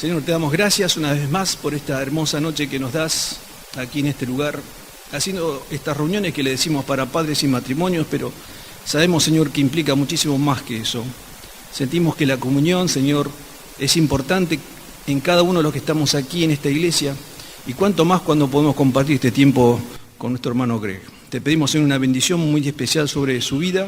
Señor, te damos gracias una vez más por esta hermosa noche que nos das aquí en este lugar, haciendo estas reuniones que le decimos para padres y matrimonios, pero sabemos, Señor, que implica muchísimo más que eso. Sentimos que la comunión, Señor, es importante en cada uno de los que estamos aquí en esta iglesia, y cuánto más cuando podemos compartir este tiempo con nuestro hermano Greg. Te pedimos, Señor, una bendición muy especial sobre su vida,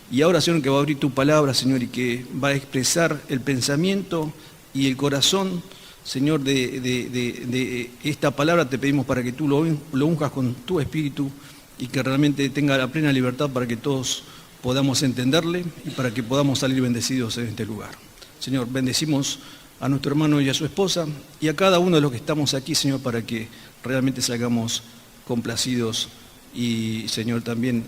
y ahora, Señor, que va a abrir tu palabra, Señor, y que va a expresar el pensamiento y el corazón, Señor, de esta palabra. Te pedimos para que tú lo unjas con tu espíritu y que realmente tenga la plena libertad para que todos podamos entenderle y para que podamos salir bendecidos en este lugar. Señor, bendecimos a nuestro hermano y a su esposa y a cada uno de los que estamos aquí, Señor, para que realmente salgamos complacidos y, Señor, también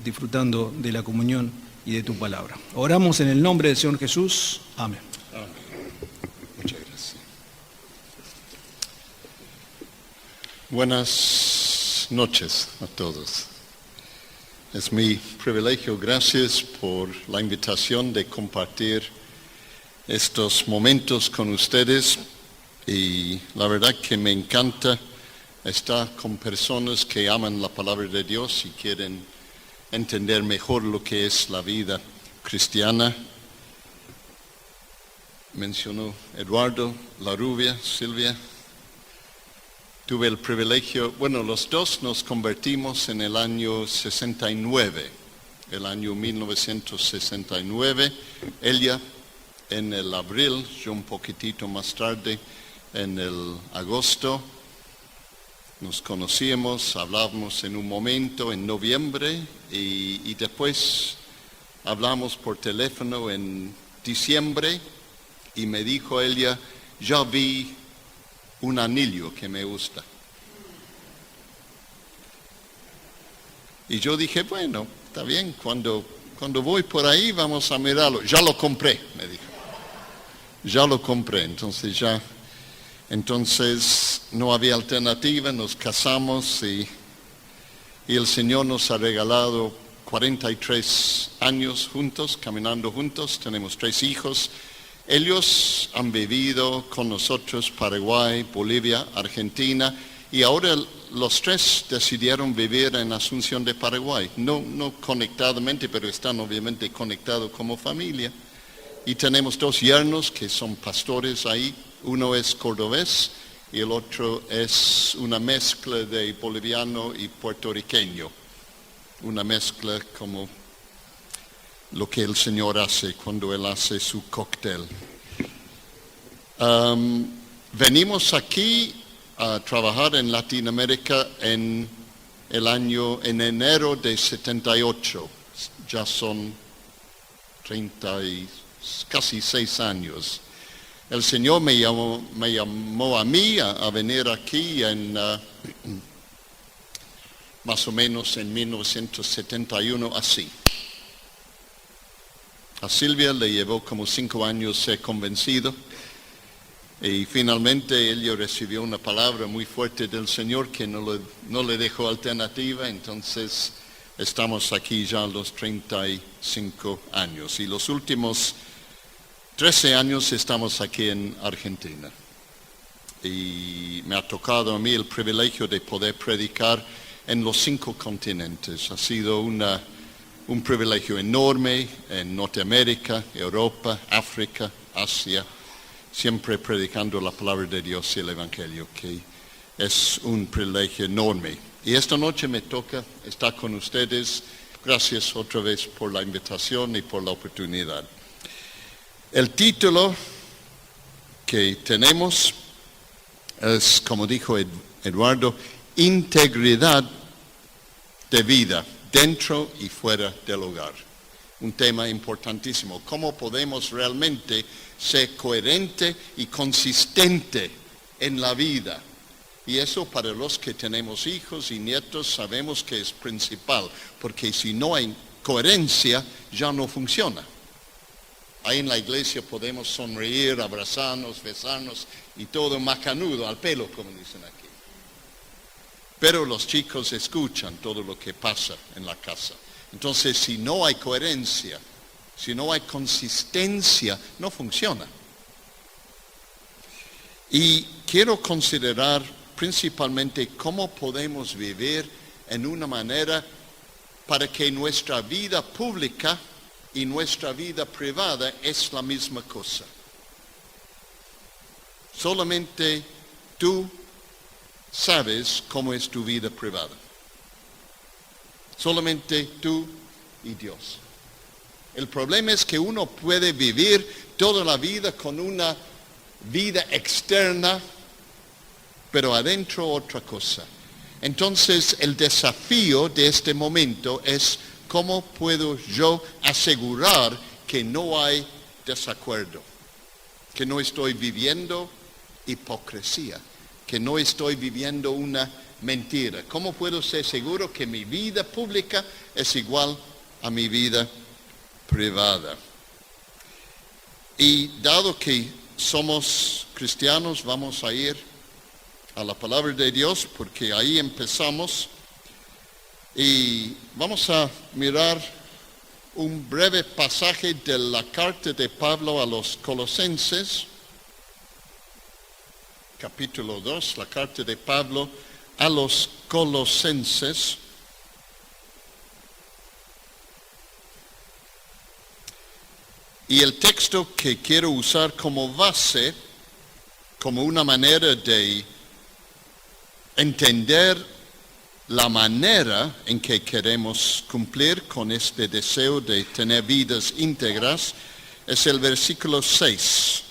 disfrutando de la comunión y de tu palabra. Oramos en el nombre del Señor Jesús. Amén. Amén. Muchas gracias. Buenas noches a todos. Es mi privilegio, gracias por la invitación de compartir estos momentos con ustedes, y la verdad que me encanta estar con personas que aman la palabra de Dios y quieren entender mejor lo que es la vida cristiana. Mencionó Eduardo, la rubia, Silvia. Tuve el privilegio, los dos nos convertimos en el año 69, el año 1969, ella en el abril, yo un poquitito más tarde, en el agosto. Nos conocíamos, hablábamos en un momento en noviembre y después hablamos por teléfono en diciembre y me dijo ella, ya vi un anillo que me gusta. Y yo dije, bueno, está bien, cuando voy por ahí vamos a mirarlo. Ya lo compré, me dijo. Ya lo compré, entonces no había alternativa, nos casamos y el Señor nos ha regalado 43 años juntos, caminando juntos. Tenemos 3 hijos. Ellos han vivido con nosotros Paraguay, Bolivia, Argentina, y ahora los 3 decidieron vivir en Asunción de Paraguay. No conectadamente, pero están obviamente conectados como familia. Y tenemos 2 yernos que son pastores ahí. Uno es cordobés y el otro es una mezcla de boliviano y puertorriqueño. Una mezcla como lo que el Señor hace cuando Él hace su cóctel. Venimos aquí a trabajar en Latinoamérica en enero de 78. Ya son casi 6 años. El Señor me llamó a mí a venir aquí más o menos en 1971, así. A Silvia le llevó como 5 años ser convencido y finalmente ella recibió una palabra muy fuerte del Señor que no le dejó alternativa. Entonces estamos aquí ya a los 35 años y los últimos 13 años estamos aquí en Argentina. Y me ha tocado a mí el privilegio de poder predicar en los 5 continentes. Ha sido un privilegio enorme en Norteamérica, Europa, África, Asia, siempre predicando la palabra de Dios y el Evangelio, que es un privilegio enorme. Y esta noche me toca estar con ustedes. Gracias otra vez por la invitación y por la oportunidad. El título que tenemos es, como dijo Eduardo, integridad de vida dentro y fuera del hogar. Un tema importantísimo. ¿Cómo podemos realmente ser coherente y consistente en la vida? Y eso para los que tenemos hijos y nietos sabemos que es principal, porque si no hay coherencia ya no funciona. Ahí en la iglesia podemos sonreír, abrazarnos, besarnos y todo macanudo al pelo, como dicen aquí. Pero los chicos escuchan todo lo que pasa en la casa. Entonces, si no hay coherencia, si no hay consistencia, no funciona. Y quiero considerar principalmente cómo podemos vivir en una manera para que nuestra vida pública y nuestra vida privada es la misma cosa. Solamente tú sabes cómo es tu vida privada. Solamente tú y Dios. El problema es que uno puede vivir toda la vida con una vida externa, pero adentro otra cosa. Entonces, el desafío de este momento es cómo puedo yo asegurar que no hay desacuerdo, que no estoy viviendo hipocresía, que no estoy viviendo una mentira. ¿Cómo puedo ser seguro que mi vida pública es igual a mi vida privada? Y dado que somos cristianos, vamos a ir a la palabra de Dios porque ahí empezamos y vamos a mirar un breve pasaje de la carta de Pablo a los Colosenses, capítulo 2, la carta de Pablo a los Colosenses. Y el texto que quiero usar como base, como una manera de entender la manera en que queremos cumplir con este deseo de tener vidas íntegras, es el versículo 6.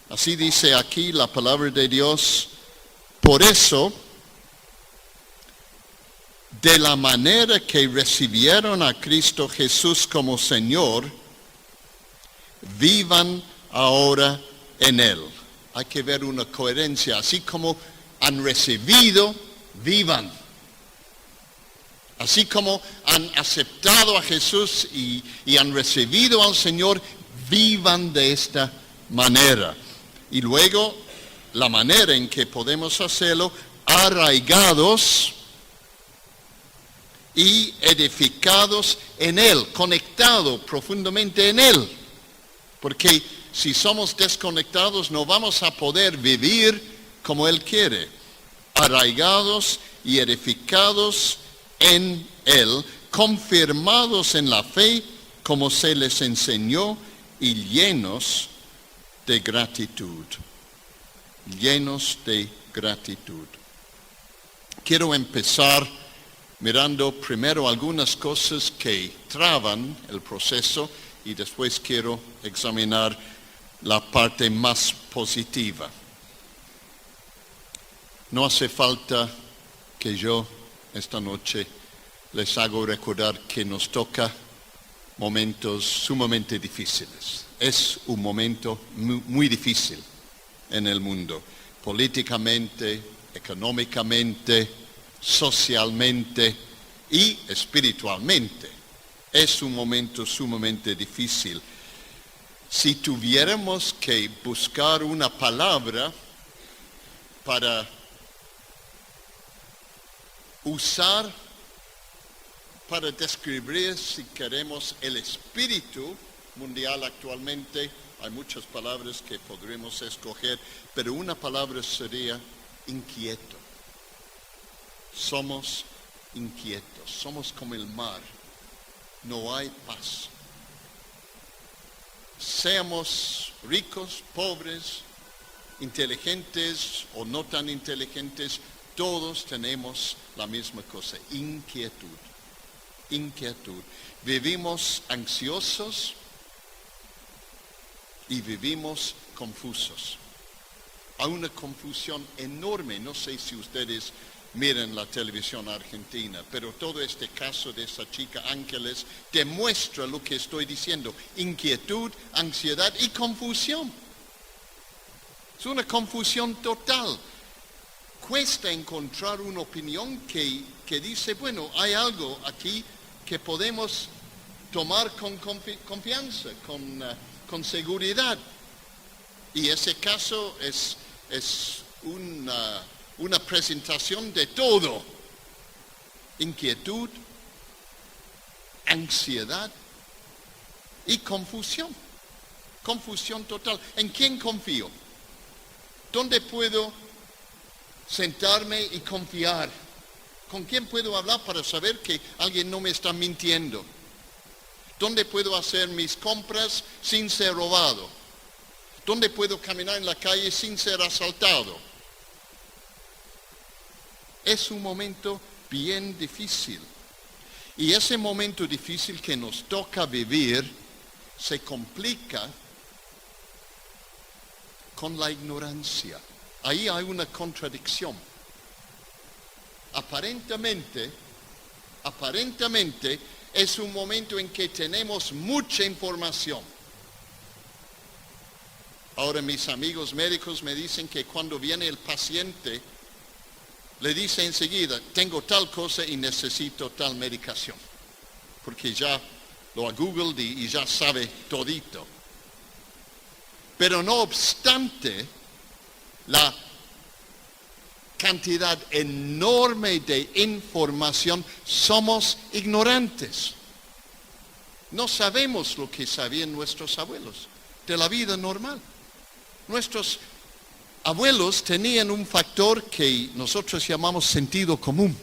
Así dice aquí la palabra de Dios: por eso, de la manera que recibieron a Cristo Jesús como Señor, vivan ahora en Él. Hay que ver una coherencia. Así como han recibido, vivan. Así como han aceptado a Jesús y han recibido al Señor, vivan de esta manera. Y luego, la manera en que podemos hacerlo, arraigados y edificados en Él, conectados profundamente en Él. Porque si somos desconectados no vamos a poder vivir como Él quiere. Arraigados y edificados en Él, confirmados en la fe como se les enseñó y llenos de gratitud. Llenos de gratitud. Quiero empezar mirando primero algunas cosas que traban el proceso y después quiero examinar la parte más positiva. No hace falta que yo esta noche les hago recordar que nos toca momentos sumamente difíciles. Es un momento muy difícil en el mundo, políticamente, económicamente, socialmente y espiritualmente. Es un momento sumamente difícil. Si tuviéramos que buscar una palabra para usar, para describir, si queremos, el espíritu mundial actualmente, hay muchas palabras que podremos escoger, pero una palabra sería inquieto. Somos inquietos, somos como el mar, no hay paz. Seamos ricos, pobres, inteligentes o no tan inteligentes, todos tenemos la misma cosa, inquietud. Inquietud. Vivimos ansiosos y vivimos confusos. Hay una confusión enorme, no sé si ustedes miren la televisión argentina, pero todo este caso de esa chica Ángeles demuestra lo que estoy diciendo: inquietud, ansiedad y confusión. Es una confusión total. Cuesta encontrar una opinión que dice, bueno, hay algo aquí que podemos tomar con confianza, con seguridad. Y ese caso es una presentación de todo: inquietud, ansiedad y confusión. Confusión total. ¿En quién confío? ¿Dónde puedo sentarme y confiar? ¿Con quién puedo hablar para saber que alguien no me está mintiendo? ¿Dónde puedo hacer mis compras sin ser robado? ¿Dónde puedo caminar en la calle sin ser asaltado? Es un momento bien difícil. Y ese momento difícil que nos toca vivir se complica con la ignorancia. Ahí hay una contradicción. Aparentemente, es un momento en que tenemos mucha información. Ahora mis amigos médicos me dicen que cuando viene el paciente, le dice enseguida, tengo tal cosa y necesito tal medicación. Porque ya lo ha Googled y ya sabe todito. Pero no obstante, la cantidad enorme de información, somos ignorantes. No sabemos lo que sabían nuestros abuelos de la vida normal. Nuestros abuelos tenían un factor que nosotros llamamos sentido común.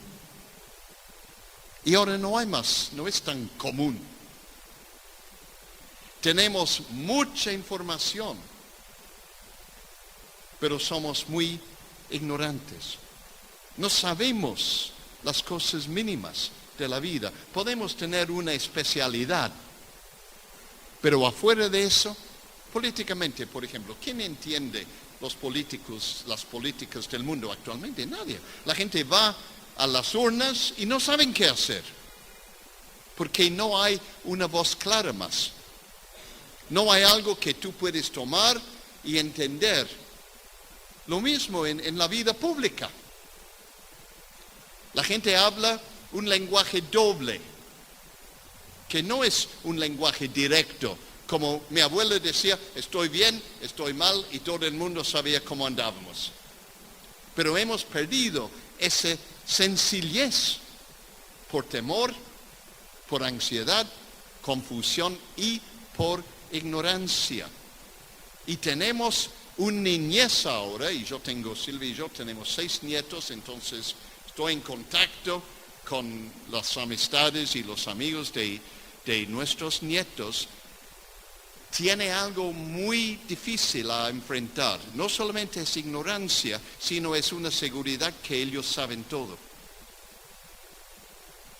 Y ahora no hay más, no es tan común. Tenemos mucha información, pero somos muy ignorantes. No sabemos las cosas mínimas de la vida. Podemos tener una especialidad, pero afuera de eso, políticamente, por ejemplo, ¿quién entiende los políticos, las políticas del mundo actualmente? Nadie. La gente va a las urnas y no saben qué hacer, porque no hay una voz clara más. No hay algo que tú puedes tomar y entender. Lo mismo en la vida pública. La gente habla un lenguaje doble, que no es un lenguaje directo. Como mi abuela decía, estoy bien, estoy mal, y todo el mundo sabía cómo andábamos. Pero hemos perdido esa sencillez por temor, por ansiedad, confusión y por ignorancia. Y tenemos una niñez ahora, y Silvia y yo tenemos 6 nietos, entonces estoy en contacto con las amistades y los amigos de nuestros nietos. Tiene algo muy difícil a enfrentar. No solamente es ignorancia, sino es una seguridad que ellos saben todo.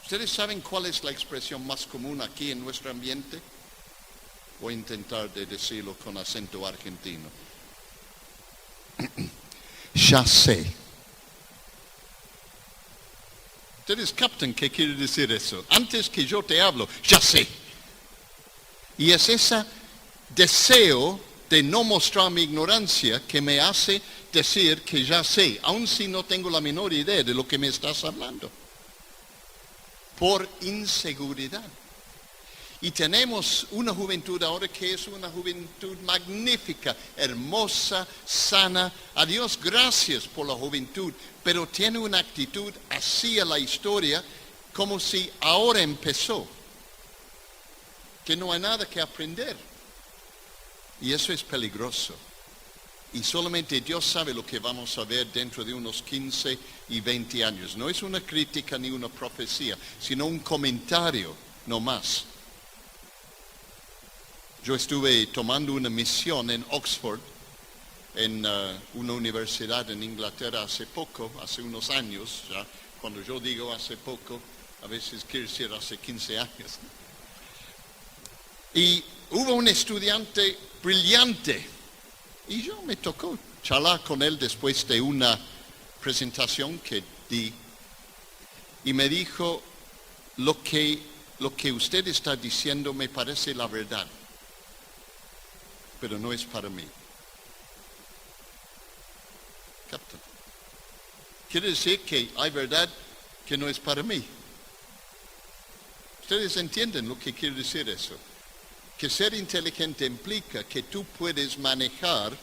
¿Ustedes saben cuál es la expresión más común aquí en nuestro ambiente? Voy a intentar de decirlo con acento argentino. Ya sé. Ustedes captan qué quiere decir eso. Antes que yo te hablo, ya sé. Y es ese deseo de no mostrar mi ignorancia que me hace decir que ya sé, aun si no tengo la menor idea de lo que me estás hablando. Por inseguridad. Y tenemos una juventud ahora que es una juventud magnífica, hermosa, sana. A Dios gracias por la juventud, pero tiene una actitud hacia la historia como si ahora empezó, que no hay nada que aprender. Y eso es peligroso. Y solamente Dios sabe lo que vamos a ver dentro de unos 15 y 20 años. No es una crítica ni una profecía, sino un comentario, no más. Yo estuve tomando una misión en Oxford, en una universidad en Inglaterra hace poco, hace unos años ya. Cuando yo digo hace poco, a veces quiere decir hace 15 años. Y hubo un estudiante brillante, y yo me tocó charlar con él después de una presentación que di, y me dijo, lo que usted está diciendo me parece la verdad, pero no es para mí. ¿Captan? Quiere decir que hay verdad que no es para mí. ¿Ustedes entienden lo que quiere decir eso? Que ser inteligente implica que tú puedes manejar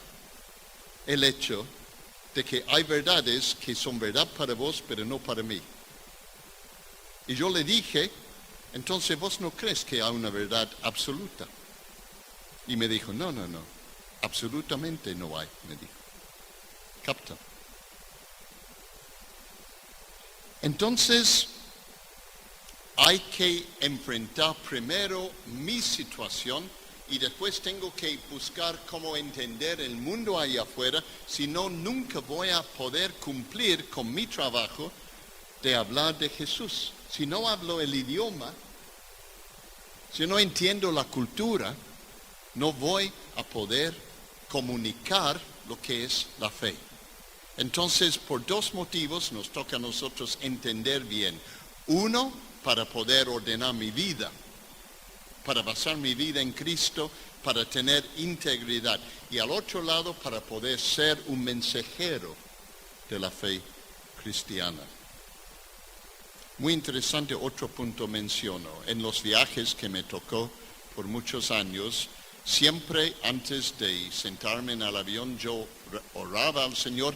el hecho de que hay verdades que son verdad para vos, pero no para mí. Y yo le dije, entonces vos no crees que hay una verdad absoluta. Y me dijo, no, absolutamente no hay, me dijo. ¿Capta? Entonces, hay que enfrentar primero mi situación y después tengo que buscar cómo entender el mundo allá afuera, si no, nunca voy a poder cumplir con mi trabajo de hablar de Jesús. Si no hablo el idioma, si no entiendo la cultura, no voy a poder comunicar lo que es la fe. Entonces, por dos motivos nos toca a nosotros entender bien. Uno, para poder ordenar mi vida, para basar mi vida en Cristo, para tener integridad. Y al otro lado, para poder ser un mensajero de la fe cristiana. Muy interesante, otro punto menciono. En los viajes que me tocó por muchos años, siempre antes de sentarme en el avión, yo oraba al Señor,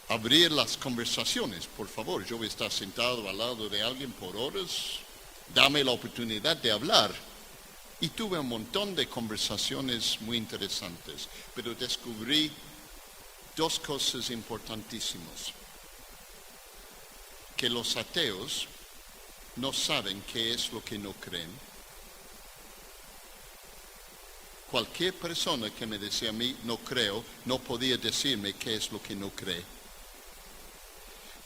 abrir las conversaciones, por favor. Yo voy a estar sentado al lado de alguien por horas, dame la oportunidad de hablar. Y tuve un montón de conversaciones muy interesantes, pero descubrí dos cosas importantísimas. Que los ateos no saben qué es lo que no creen. Cualquier persona que me decía a mí no creo, no podía decirme qué es lo que no cree.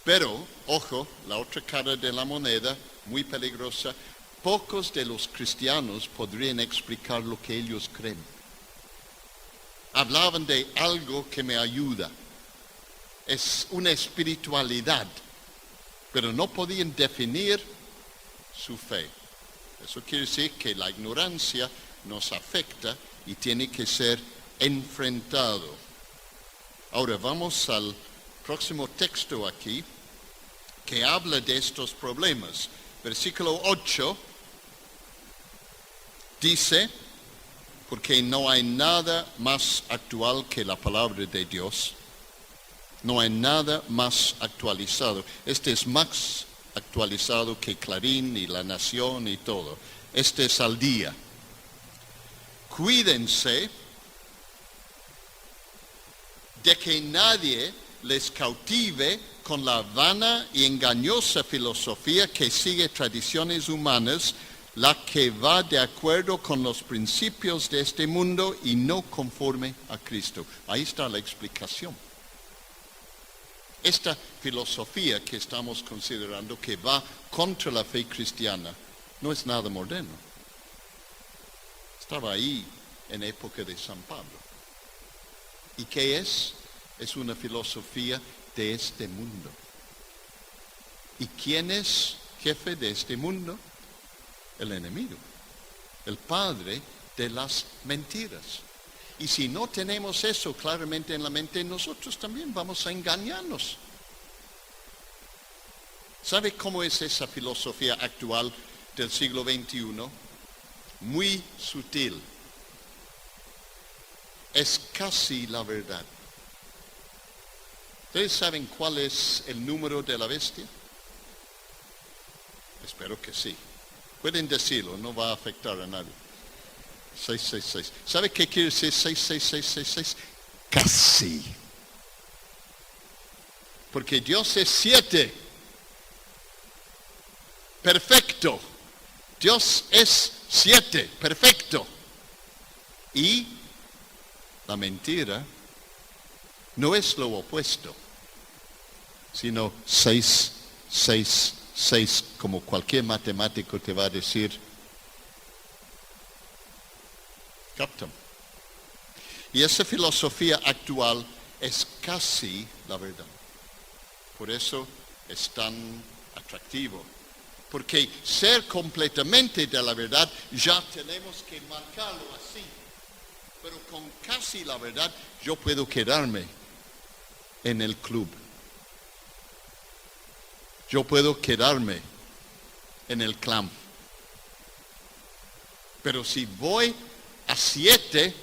Pero, ojo, la otra cara de la moneda, muy peligrosa, pocos de los cristianos podrían explicar lo que ellos creen. Hablaban de algo que me ayuda. Es una espiritualidad, pero no podían definir su fe. Eso quiere decir que la ignorancia nos afecta y tiene que ser enfrentado. Ahora vamos al próximo texto aquí, que habla de estos problemas. Versículo 8 dice, porque no hay nada más actual que la palabra de Dios. No hay nada más actualizado. Este es más actualizado que Clarín y La Nación y todo. Este es al día. Cuídense de que nadie les cautive con la vana y engañosa filosofía que sigue tradiciones humanas, la que va de acuerdo con los principios de este mundo y no conforme a Cristo. Ahí está la explicación. Esta filosofía que estamos considerando que va contra la fe cristiana no es nada moderno. Estaba ahí en época de San Pablo. ¿Y qué es? Es una filosofía de este mundo. ¿Y quién es jefe de este mundo? El enemigo, el padre de las mentiras. Y si no tenemos eso claramente en la mente, nosotros también vamos a engañarnos. ¿Sabe cómo es esa filosofía actual del siglo XXI? Muy sutil. Es casi la verdad. ¿Ustedes saben cuál es el número de la bestia? Espero que sí. Pueden decirlo, no va a afectar a nadie. 666. ¿Sabe qué quiere decir 66666? Casi. Porque Dios es 7. Perfecto. Dios es 7. Perfecto. Y la mentira no es lo opuesto, sino 6, 6, 6, como cualquier matemático te va a decir. ¿Captan? Y esa filosofía actual es casi la verdad. Por eso es tan atractivo. Porque ser completamente de la verdad ya tenemos que marcarlo así. Pero con casi la verdad yo puedo quedarme en el club. Yo puedo quedarme en el clan. Pero si voy a 7,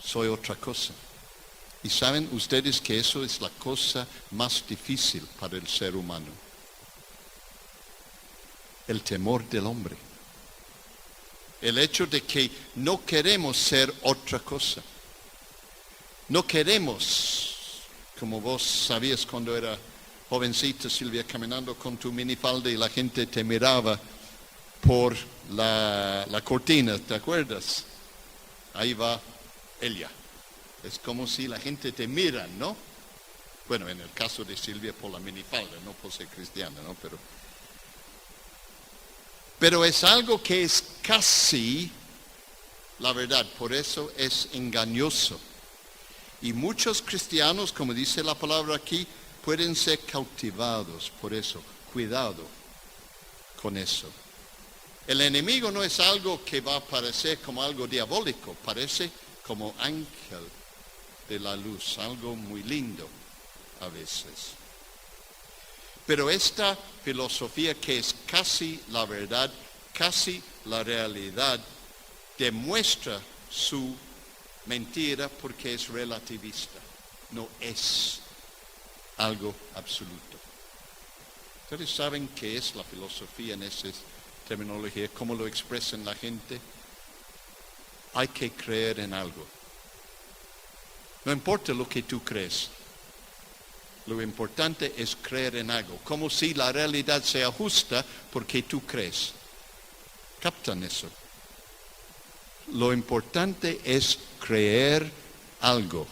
soy otra cosa. Y saben ustedes que eso es la cosa más difícil para el ser humano. El temor del hombre. El hecho de que no queremos ser otra cosa. No queremos, como vos sabías cuando era jovencita, Silvia, caminando con tu minifalda y la gente te miraba por la cortina, ¿te acuerdas? Ahí va ella. Es como si la gente te mira, ¿no? Bueno, en el caso de Silvia por la minifalda, no por ser cristiana, ¿no? Pero es algo que es casi la verdad, por eso es engañoso. Y muchos cristianos, como dice la palabra aquí, pueden ser cautivados por eso. Cuidado con eso. El enemigo no es algo que va a parecer como algo diabólico, parece como ángel de la luz, algo muy lindo a veces. Pero esta filosofía que es casi la verdad, casi la realidad, demuestra su mentira porque es relativista, no es algo absoluto. Ustedes saben qué es la filosofía en esa terminología, cómo lo expresan la gente. Hay que creer en algo. No importa lo que tú crees. Lo importante es creer en algo, como si la realidad sea justa porque tú crees. ¿Captan eso? Lo importante es creer algo.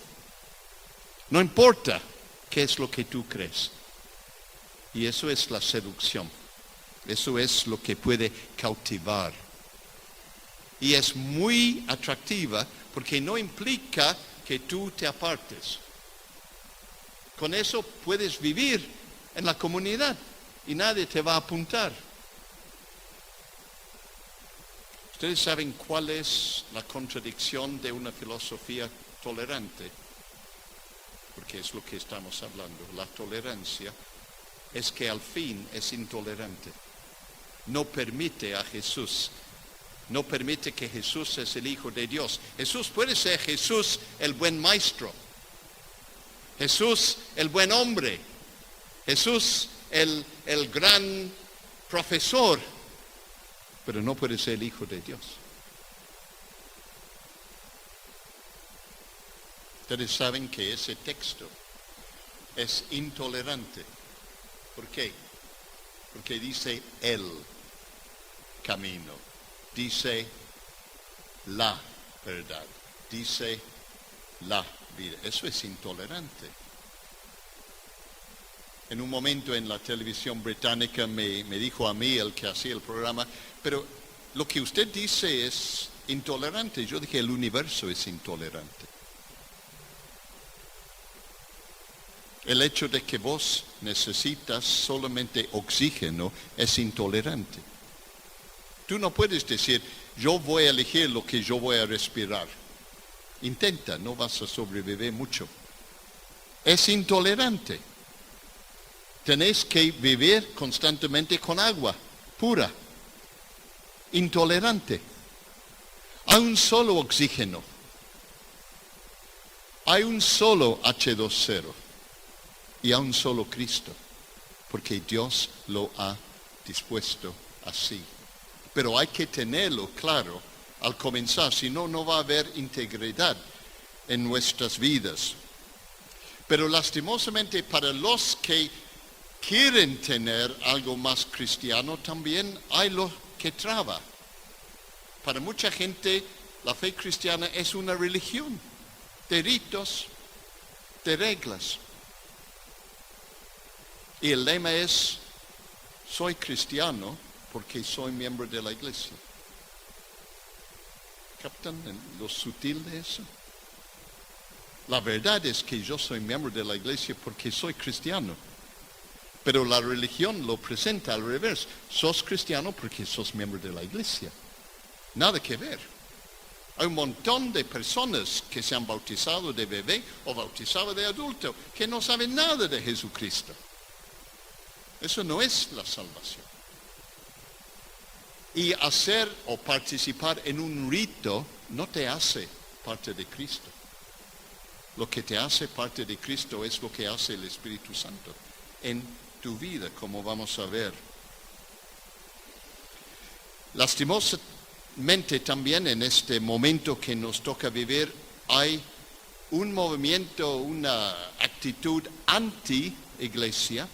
No importa qué es lo que tú crees. Y eso es la seducción. Eso es lo que puede cautivar. Y es muy atractiva porque no implica que tú te apartes. Con eso puedes vivir en la comunidad y nadie te va a apuntar. Ustedes saben cuál es la contradicción de una filosofía tolerante, porque es lo que estamos hablando. La tolerancia es que al fin es intolerante. No permite a Jesús, no permite que Jesús es el Hijo de Dios. Jesús puede ser Jesús el buen maestro, Jesús el buen hombre, Jesús el gran profesor, pero no puede ser el Hijo de Dios. Ustedes saben que ese texto es intolerante. ¿Por qué? Porque dice el camino, dice la verdad, dice la vida. Eso es intolerante. En un momento en la televisión británica me dijo a mí, el que hacía el programa, pero lo que usted dice es intolerante. Yo dije, el universo es intolerante. El hecho de que vos necesitas solamente oxígeno es intolerante. Tú no puedes decir, yo voy a elegir lo que yo voy a respirar. Intenta, no vas a sobrevivir mucho. Es intolerante. Tenéis que vivir constantemente con agua pura. Intolerante. Hay un solo oxígeno. Hay un solo H2O. Y a un solo Cristo, porque Dios lo ha dispuesto así. Pero hay que tenerlo claro al comenzar, si no, no va a haber integridad en nuestras vidas. Pero lastimosamente para los que quieren tener algo más cristiano, también hay lo que traba. Para mucha gente, la fe cristiana es una religión de ritos, de reglas. Y el lema es, soy cristiano porque soy miembro de la iglesia. ¿Captan lo sutil de eso? La verdad es que yo soy miembro de la iglesia porque soy cristiano. Pero la religión lo presenta al revés. Sos cristiano porque sos miembro de la iglesia. Nada que ver. Hay un montón de personas que se han bautizado de bebé o bautizado de adulto que no saben nada de Jesucristo. Eso no es la salvación. Y hacer o participar en un rito no te hace parte de Cristo. Lo que te hace parte de Cristo es lo que hace el Espíritu Santo en tu vida, como vamos a ver. Lastimosamente también en este momento que nos toca vivir hay un movimiento, una actitud anti-iglesia.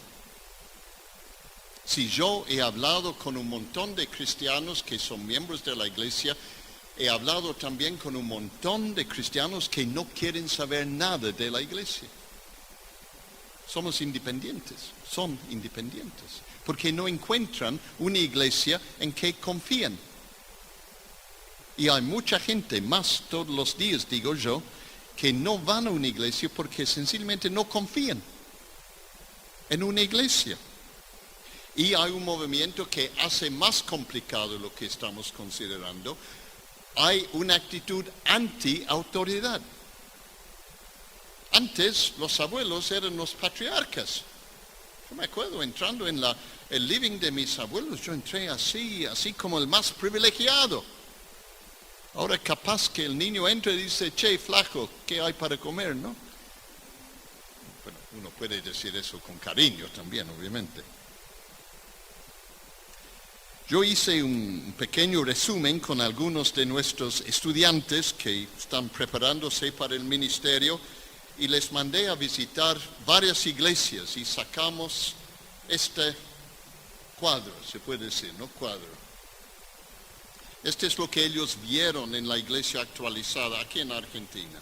Si yo he hablado con un montón de cristianos que son miembros de la iglesia, he hablado también con un montón de cristianos que no quieren saber nada de la iglesia. Somos independientes, son independientes, porque no encuentran una iglesia en que confían. Y hay mucha gente, más todos los días digo yo, que no van a una iglesia porque sencillamente no confían en una iglesia. Y hay un movimiento que hace más complicado lo que estamos considerando. Hay una actitud anti-autoridad. Antes los abuelos eran los patriarcas. Yo me acuerdo entrando en el living de mis abuelos, yo entré así como el más privilegiado. Ahora capaz que el niño entra y dice, che, flaco, ¿qué hay para comer, no? Bueno, uno puede decir eso con cariño también, obviamente. Yo hice un pequeño resumen con algunos de nuestros estudiantes que están preparándose para el ministerio y les mandé a visitar varias iglesias y sacamos este cuadro, se puede decir, ¿no? Cuadro. Este es lo que ellos vieron en la iglesia actualizada aquí en Argentina.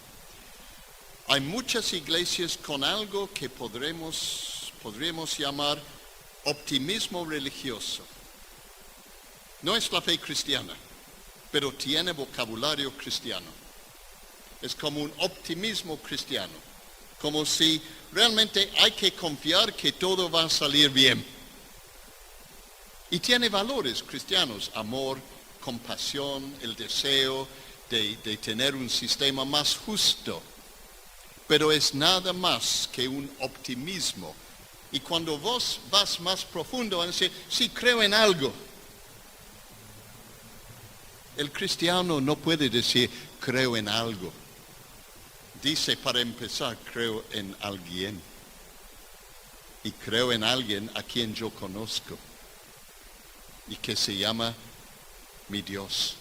Hay muchas iglesias con algo que podríamos llamar optimismo religioso. No es la fe cristiana, pero tiene vocabulario cristiano. Es como un optimismo cristiano, como si realmente hay que confiar que todo va a salir bien. Y tiene valores cristianos, amor, compasión, el deseo de tener un sistema más justo. Pero es nada más que un optimismo. Y cuando vos vas más profundo, van a decir, sí, creo en algo. El cristiano no puede decir, creo en algo. Dice, para empezar, creo en alguien. Y creo en alguien a quien yo conozco. Y que se llama mi Dios,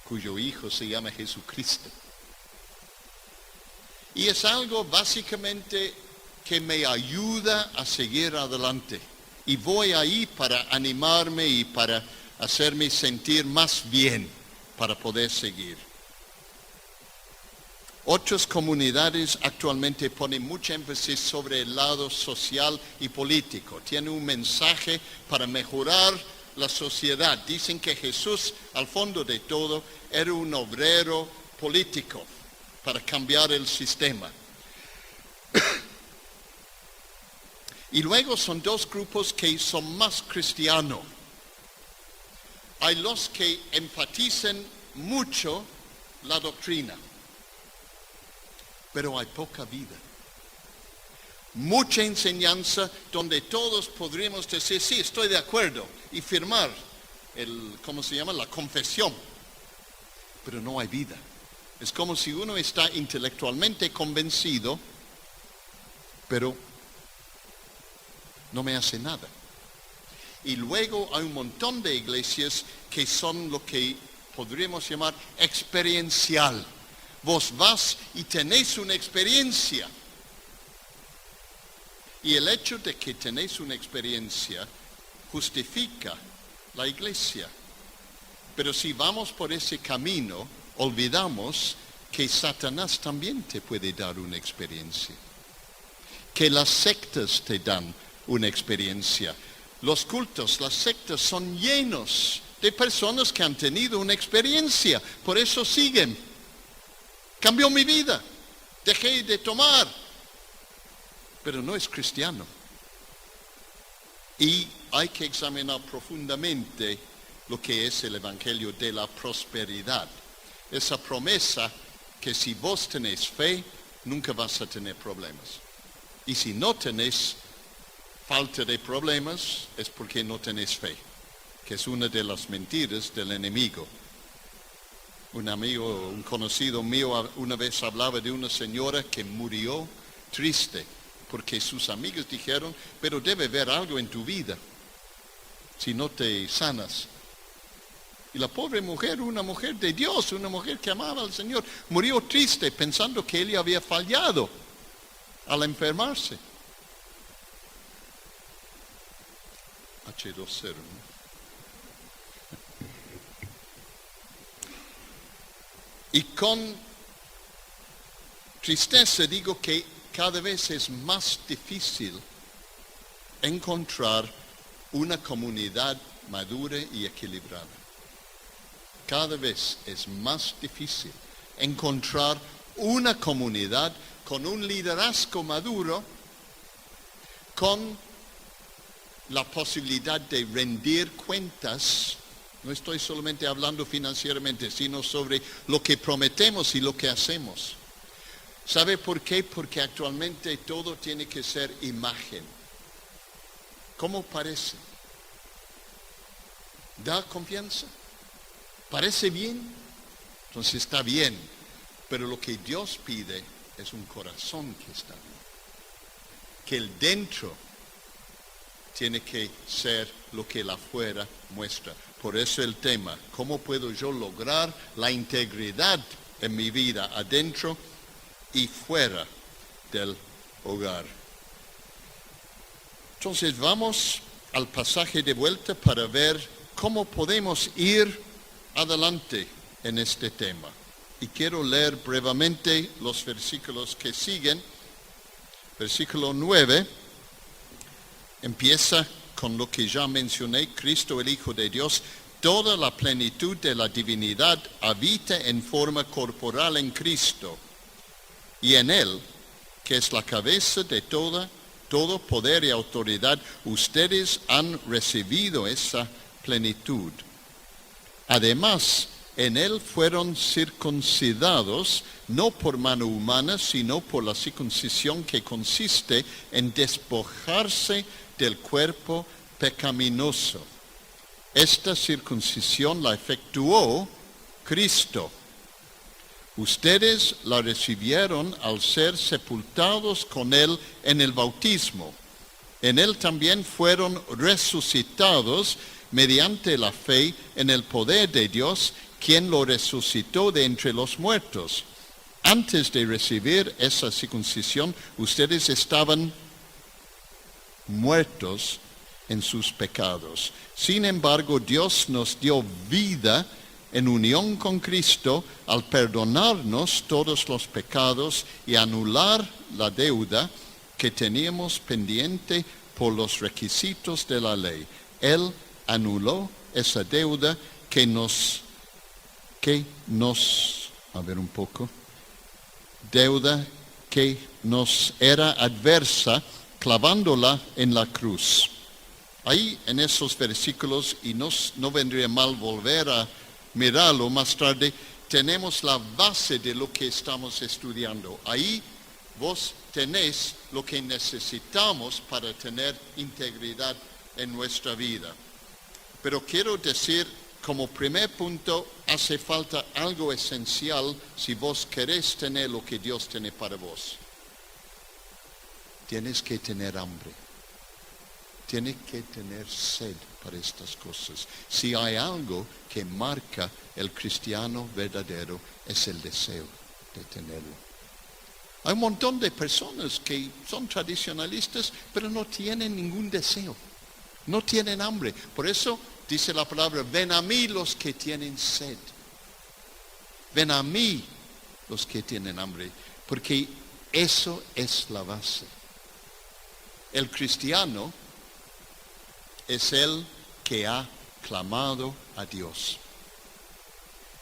cuyo Hijo se llama Jesucristo. Y es algo básicamente que me ayuda a seguir adelante. Y voy ahí para animarme y para hacerme sentir más bien para poder seguir. Otras comunidades actualmente ponen mucho énfasis sobre el lado social y político. Tienen un mensaje para mejorar la sociedad. Dicen que Jesús, al fondo de todo, era un obrero político para cambiar el sistema. Y luego son dos grupos que son más cristianos. Hay los que enfatizan mucho la doctrina, pero hay poca vida. Mucha enseñanza donde todos podríamos decir, sí, estoy de acuerdo, y firmar la confesión, pero no hay vida. Es como si uno está intelectualmente convencido, pero no me hace nada. Y luego hay un montón de iglesias que son lo que podríamos llamar experiencial. Vos vas y tenéis una experiencia. Y el hecho de que tenéis una experiencia justifica la iglesia. Pero si vamos por ese camino, olvidamos que Satanás también te puede dar una experiencia. Que las sectas te dan una experiencia. Los cultos, las sectas son llenos de personas que han tenido una experiencia. Por eso siguen. Cambió mi vida. Dejé de tomar. Pero no es cristiano. Y hay que examinar profundamente lo que es el evangelio de la prosperidad. Esa promesa que si vos tenés fe, nunca vas a tener problemas. Y si no tenés falta de problemas, es porque no tenés fe, que es una de las mentiras del enemigo. Un conocido mío una vez hablaba de una señora que murió triste, porque sus amigos dijeron, pero debe haber algo en tu vida, si no te sanas. Y la pobre mujer, una mujer de Dios, una mujer que amaba al Señor, murió triste pensando que ella había fallado al enfermarse. H2.0, ¿no? Y con tristeza digo que cada vez es más difícil encontrar una comunidad madura y equilibrada. Cada vez es más difícil encontrar una comunidad con un liderazgo maduro, con la posibilidad de rendir cuentas. No estoy solamente hablando financieramente, sino sobre lo que prometemos y lo que hacemos. ¿Sabe por qué? Porque actualmente todo tiene que ser imagen. ¿Cómo parece? ¿Da confianza? ¿Parece bien? Entonces está bien. Pero lo que Dios pide es un corazón que está bien. Que el dentro tiene que ser lo que el afuera muestra. Por eso el tema, ¿cómo puedo yo lograr la integridad en mi vida adentro y fuera del hogar? Entonces vamos al pasaje de vuelta para ver cómo podemos ir adelante en este tema. Y quiero leer brevemente los versículos que siguen. Versículo 9 empieza con lo que ya mencioné, Cristo el Hijo de Dios, toda la plenitud de la divinidad habita en forma corporal en Cristo, y en Él, que es la cabeza de todo poder y autoridad, ustedes han recibido esa plenitud. Además, en Él fueron circuncidados, no por mano humana, sino por la circuncisión que consiste en despojarse del cuerpo pecaminoso. Esta circuncisión la efectuó Cristo. Ustedes la recibieron al ser sepultados con Él en el bautismo. En Él también fueron resucitados mediante la fe en el poder de Dios, quien lo resucitó de entre los muertos. Antes de recibir esa circuncisión, ustedes estaban muertos en sus pecados. Sin embargo, Dios nos dio vida en unión con Cristo al perdonarnos todos los pecados y anular la deuda que teníamos pendiente por los requisitos de la ley. Él anuló esa deuda deuda que nos era adversa, clavándola en la cruz. Ahí en esos versículos, y no vendría mal volver a mirarlo más tarde, tenemos la base de lo que estamos estudiando. Ahí vos tenés lo que necesitamos para tener integridad en nuestra vida. Pero quiero decir, como primer punto, hace falta algo esencial si vos querés tener lo que Dios tiene para vos. Tienes que tener hambre. Tienes que tener sed para estas cosas. Si hay algo que marca el cristiano verdadero, es el deseo de tenerlo. Hay un montón de personas que son tradicionalistas, pero no tienen ningún deseo. No tienen hambre. Por eso dice la palabra, ven a mí los que tienen sed. Ven a mí los que tienen hambre. Porque eso es la base. El cristiano es el que ha clamado a Dios.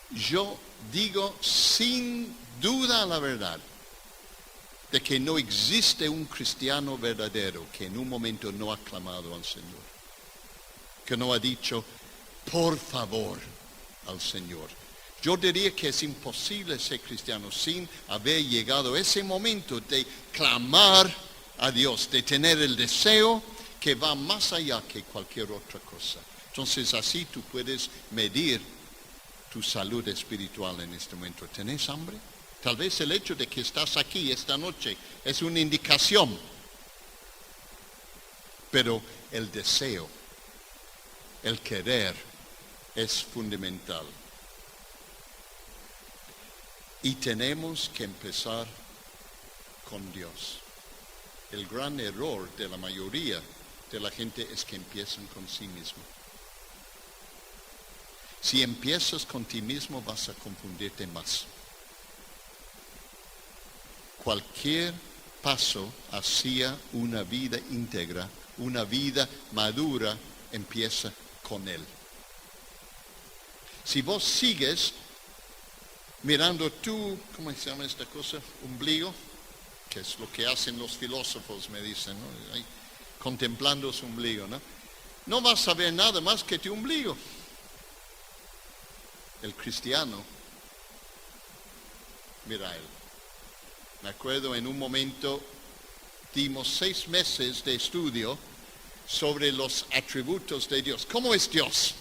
Yo digo sin duda la verdad de que no existe un cristiano verdadero que en un momento no ha clamado al Señor, que no ha dicho, por favor, al Señor. Yo diría que es imposible ser cristiano sin haber llegado a ese momento de clamar a Dios, de tener el deseo que va más allá que cualquier otra cosa. Entonces así tú puedes medir tu salud espiritual en este momento. ¿Tenés hambre? Tal vez el hecho de que estás aquí esta noche es una indicación. Pero el deseo, el querer, es fundamental. Y tenemos que empezar con Dios. El gran error de la mayoría de la gente es que empiezan con sí mismo. Si empiezas con ti mismo vas a confundirte más. Cualquier paso hacia una vida íntegra, una vida madura, empieza con Él. Si vos sigues mirando tu, ¿cómo se llama esta cosa? Ombligo, que es lo que hacen los filósofos, me dicen, ¿no? Ahí, contemplando su ombligo, ¿no? No vas a ver nada más que tu ombligo. El cristiano mira a Él. Me acuerdo en un momento dimos 6 meses de estudio sobre los atributos de Dios. ¿Cómo es Dios?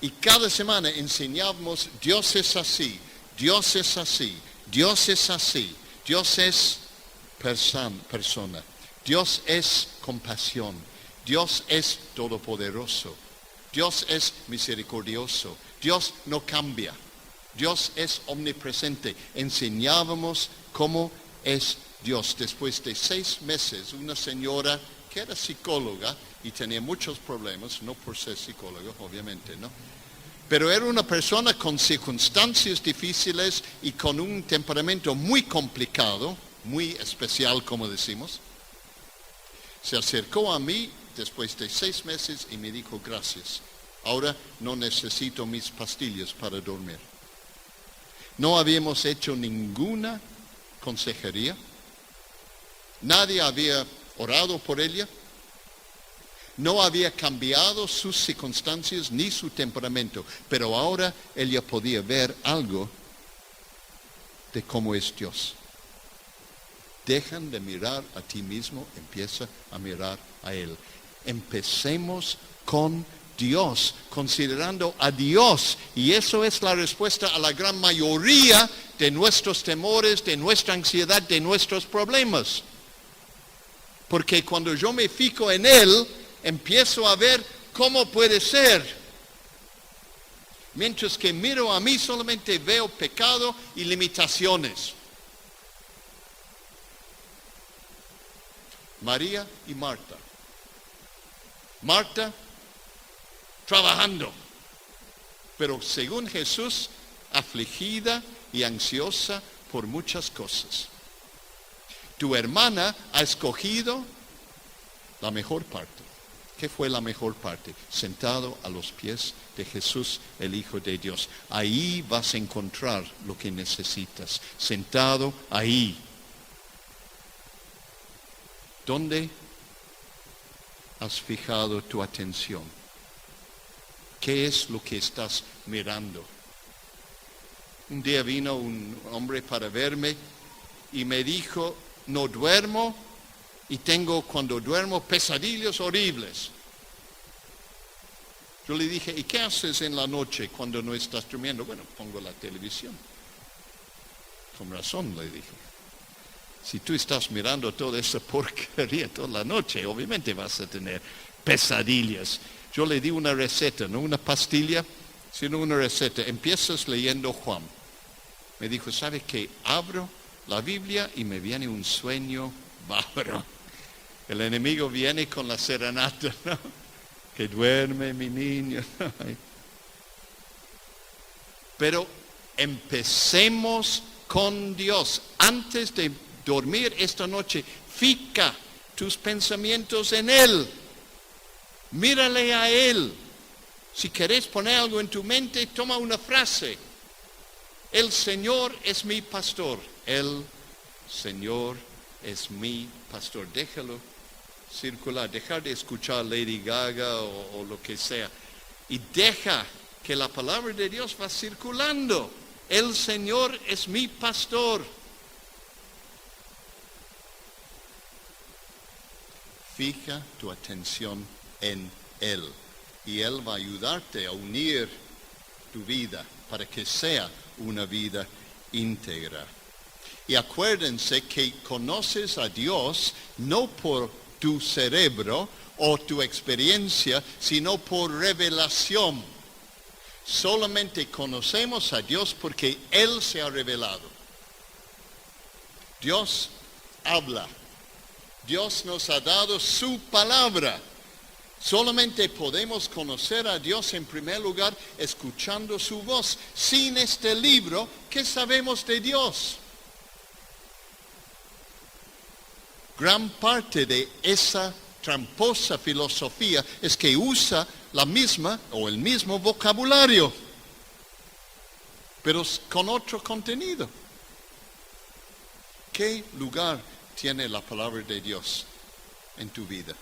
Y cada semana enseñábamos, Dios es así, Dios es así, Dios es así, Dios es persona, Dios es compasión, Dios es todopoderoso, Dios es misericordioso, Dios no cambia, Dios es omnipresente. Enseñábamos cómo es Dios. Después de 6 meses, una señora que era psicóloga y tenía muchos problemas, no por ser psicóloga, obviamente, ¿no? Pero era una persona con circunstancias difíciles y con un temperamento muy complicado, muy especial, como decimos. Se acercó a mí después de 6 meses y me dijo, gracias. Ahora no necesito mis pastillas para dormir. No habíamos hecho ninguna consejería. Nadie había orado por ella. No había cambiado sus circunstancias ni su temperamento. Pero ahora ella podía ver algo de cómo es Dios. Dejan de mirar a ti mismo, empieza a mirar a Él. Empecemos con Dios, considerando a Dios. Y eso es la respuesta a la gran mayoría de nuestros temores, de nuestra ansiedad, de nuestros problemas. Porque cuando yo me fijo en Él, empiezo a ver cómo puede ser. Mientras que miro a mí, solamente veo pecado y limitaciones. María y Marta. Marta trabajando, pero según Jesús, afligida y ansiosa por muchas cosas. Tu hermana ha escogido la mejor parte. ¿Qué fue la mejor parte? Sentado a los pies de Jesús, el Hijo de Dios. Ahí vas a encontrar lo que necesitas. Sentado ahí. ¿Dónde has fijado tu atención? ¿Qué es lo que estás mirando? Un día vino un hombre para verme y me dijo, no duermo y tengo cuando duermo pesadillas horribles. Yo le dije, ¿y qué haces en la noche cuando no estás durmiendo? Bueno, pongo la televisión. Con razón, le dije. Si tú estás mirando toda esa porquería toda la noche, obviamente vas a tener pesadillas. Yo le di una receta, no una pastilla, sino una receta. Empiezas leyendo Juan. Me dijo, ¿sabe qué? Abro la Biblia y me viene un sueño bárbaro. El enemigo viene con la serenata, ¿no? Que duerme mi niño. Pero empecemos con Dios. Antes de dormir esta noche, fija tus pensamientos en Él. Mírale a Él. Si querés poner algo en tu mente, toma una frase. El Señor es mi pastor. El Señor es mi pastor. Déjalo circular. Dejar de escuchar Lady Gaga o lo que sea. Y deja que la palabra de Dios va circulando. El Señor es mi pastor. Fija tu atención en Él. Y Él va a ayudarte a unir tu vida para que sea una vida íntegra. Y acuérdense que conoces a Dios no por tu cerebro o tu experiencia, sino por revelación. Solamente conocemos a Dios porque Él se ha revelado. Dios habla. Dios nos ha dado su palabra. Solamente podemos conocer a Dios en primer lugar escuchando su voz. Sin este libro, ¿qué sabemos de Dios? Gran parte de esa tramposa filosofía es que usa la misma o el mismo vocabulario, pero con otro contenido. ¿Qué lugar tiene la palabra de Dios en tu vida?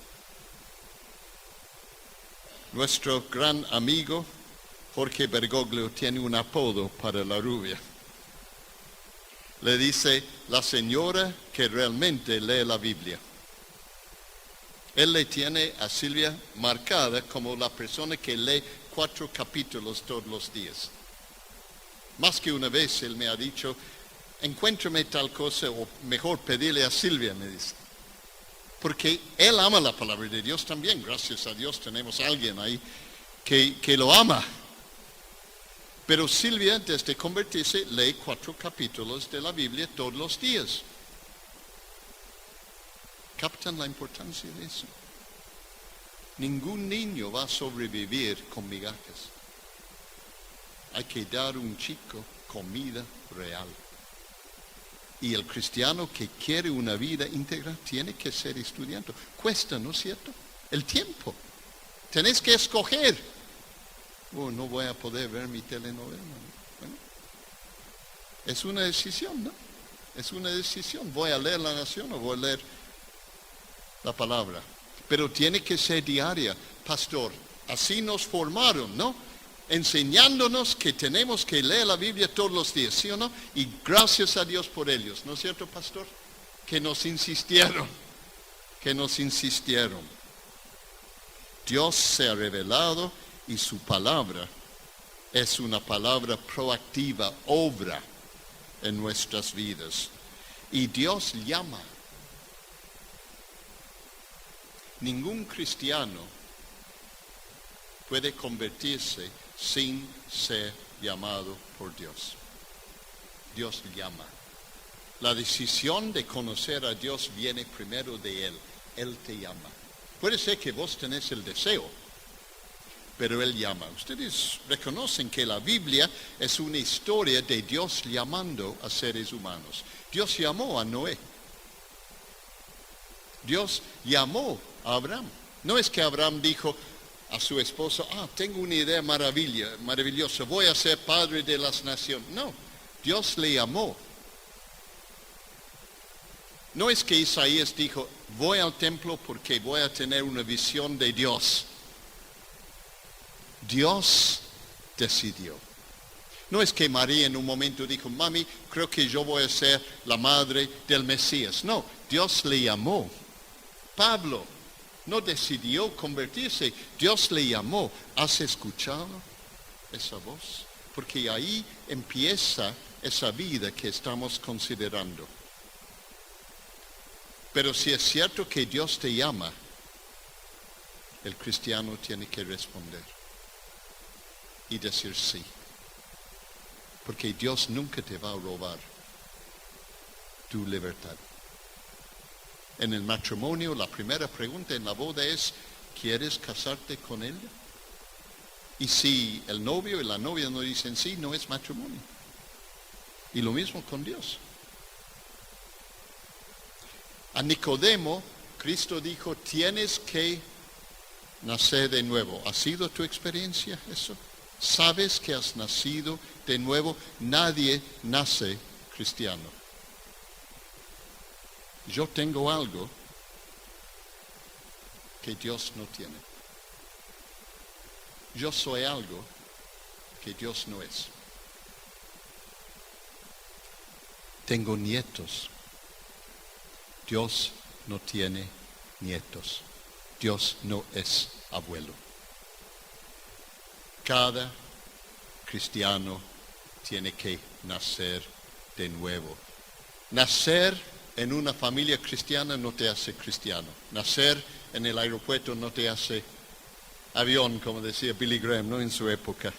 Nuestro gran amigo Jorge Bergoglio tiene un apodo para la rubia. Le dice la señora que realmente lee la Biblia. Él le tiene a Silvia marcada como la persona que lee 4 capítulos todos los días. Más que una vez él me ha dicho, encuéntrame tal cosa o mejor pedirle a Silvia, me dice. Porque él ama la palabra de Dios también. Gracias a Dios tenemos a alguien ahí que lo ama. Pero Silvia, desde convertirse, lee 4 capítulos de la Biblia todos los días. ¿Captan la importancia de eso? Ningún niño va a sobrevivir con migajas. Hay que dar a un chico comida real. Y el cristiano que quiere una vida íntegra tiene que ser estudiante. Cuesta, ¿no es cierto? El tiempo. Tenés que escoger. Oh, no voy a poder ver mi telenovela. Bueno, es una decisión, ¿no? Es una decisión. ¿Voy a leer La Nación o voy a leer la palabra? Pero tiene que ser diaria, pastor. Así nos formaron, ¿no? Enseñándonos que tenemos que leer la Biblia todos los días, ¿sí o no? Y gracias a Dios por ellos, ¿no es cierto, pastor? Que nos insistieron. Dios se ha revelado y su palabra es una palabra proactiva, obra en nuestras vidas. Y Dios llama. Ningún cristiano puede convertirse sin ser llamado por Dios. Dios llama. La decisión de conocer a Dios viene primero de Él. Él te llama. Puede ser que vos tenés el deseo, pero Él llama. Ustedes reconocen que la Biblia es una historia de Dios llamando a seres humanos. Dios llamó a Noé. Dios llamó a Abraham. No es que Abraham dijo a su esposo, tengo una idea maravillosa, voy a ser padre de las naciones. No, Dios le llamó. No es que Isaías dijo, voy al templo porque voy a tener una visión de Dios. Dios decidió. No es que María en un momento dijo, mami, creo que yo voy a ser la madre del Mesías. No, Dios le llamó. Pablo no decidió convertirse, Dios le llamó. ¿Has escuchado esa voz? Porque ahí empieza esa vida que estamos considerando. Pero si es cierto que Dios te llama, el cristiano tiene que responder y decir sí. Porque Dios nunca te va a robar tu libertad. En el matrimonio, la primera pregunta en la boda es, ¿quieres casarte con él? Y si el novio y la novia no dicen sí, no es matrimonio. Y lo mismo con Dios. A Nicodemo, Cristo dijo, tienes que nacer de nuevo. ¿Ha sido tu experiencia eso? ¿Sabes que has nacido de nuevo? Nadie nace cristiano. Yo tengo algo que Dios no tiene. Yo soy algo que Dios no es. Tengo nietos. Dios no tiene nietos. Dios no es abuelo. Cada cristiano tiene que nacer de nuevo. Nacer en una familia cristiana no te hace cristiano. Nacer en el aeropuerto no te hace avión, como decía Billy Graham, ¿no? En su época.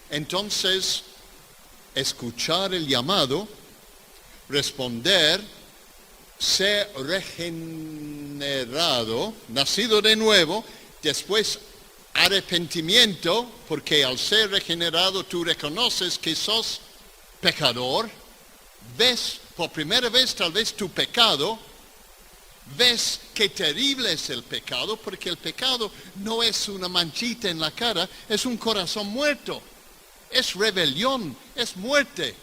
Entonces, escuchar el llamado, responder, ser regenerado, nacido de nuevo, después arrepentimiento, porque al ser regenerado tú reconoces que sos pecador, ves por primera vez tal vez tu pecado, ves qué terrible es el pecado, porque el pecado no es una manchita en la cara, es un corazón muerto, es rebelión, es muerte.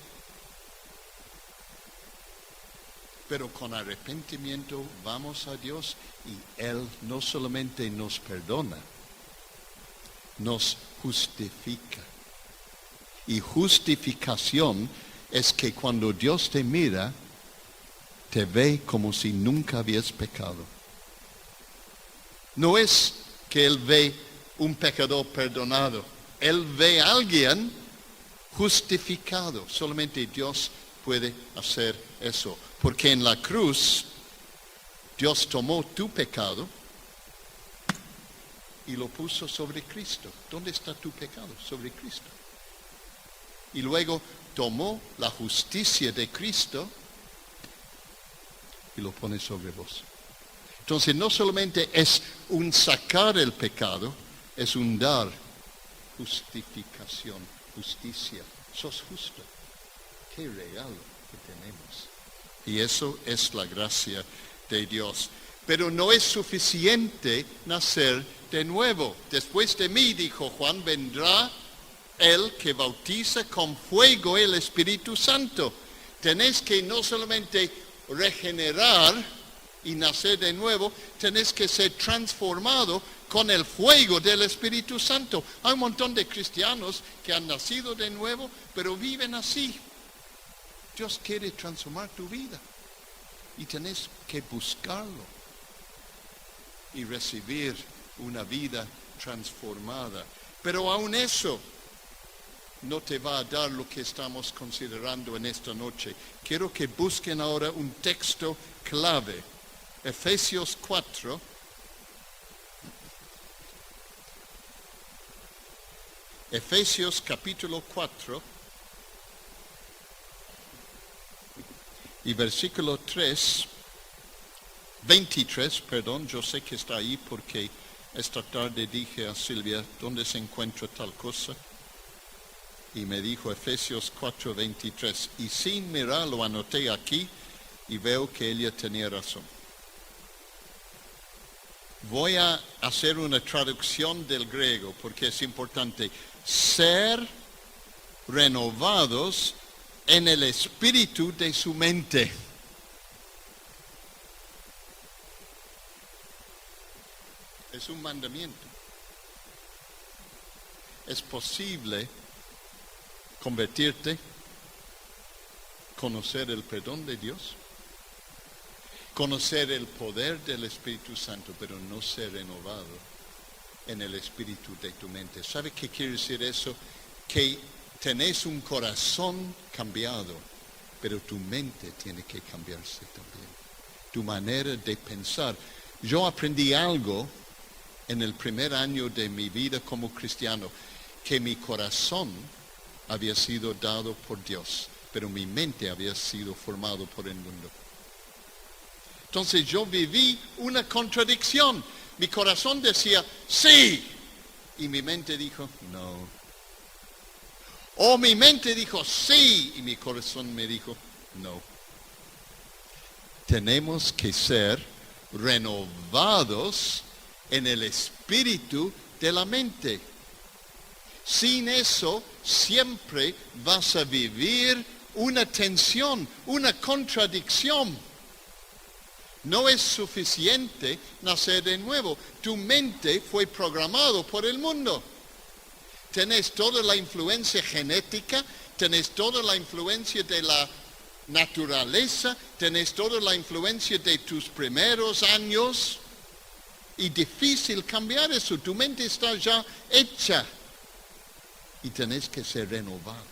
Pero con arrepentimiento vamos a Dios y Él no solamente nos perdona, nos justifica. Y justificación es que cuando Dios te mira, te ve como si nunca habías pecado. No es que Él ve un pecador perdonado. Él ve a alguien justificado. Solamente Dios puede hacer eso. Porque en la cruz, Dios tomó tu pecado y lo puso sobre Cristo. ¿Dónde está tu pecado? Sobre Cristo. Y luego tomó la justicia de Cristo y lo pone sobre vos. Entonces no solamente es un sacar el pecado, es un dar justificación, justicia. Sos justo. Qué regalo que tenemos. Y eso es la gracia de Dios. Pero no es suficiente nacer de nuevo. Después de mí, dijo Juan, vendrá el que bautiza con fuego el Espíritu Santo. Tenés que no solamente regenerar y nacer de nuevo, tenés que ser transformado con el fuego del Espíritu Santo. Hay un montón de cristianos que han nacido de nuevo, pero viven así. Dios quiere transformar tu vida y tenés que buscarlo y recibir una vida transformada. Pero aún eso no te va a dar lo que estamos considerando en esta noche. Quiero que busquen ahora un texto clave. Efesios 4. Efesios capítulo 4 y versículo 23, yo sé que está ahí porque esta tarde dije a Silvia, ¿dónde se encuentra tal cosa? Y me dijo Efesios 4:23. Y sin mirar lo anoté aquí y veo que ella tenía razón. Voy a hacer una traducción del griego porque es importante. Ser renovados en el espíritu de su mente. Es un mandamiento. Es posible convertirte, conocer el perdón de Dios, conocer el poder del Espíritu Santo, pero no ser renovado en el espíritu de tu mente. ¿Sabe qué quiere decir eso? Que tenés un corazón cambiado, pero tu mente tiene que cambiarse también. Tu manera de pensar. Yo aprendí algo en el primer año de mi vida como cristiano, que mi corazón había sido dado por Dios, pero mi mente había sido formado por el mundo. Entonces yo viví una contradicción. Mi corazón decía, sí, y mi mente dijo, no. O mi mente dijo, sí, y mi corazón me dijo, no. Tenemos que ser renovados en el espíritu de la mente. Sin eso, siempre vas a vivir una tensión, una contradicción. No es suficiente nacer de nuevo. Tu mente fue programado por el mundo. Tenés toda la influencia genética, tenés toda la influencia de la naturaleza, tenés toda la influencia de tus primeros años. Y difícil cambiar eso. Tu mente está ya hecha. Y tenés que ser renovado.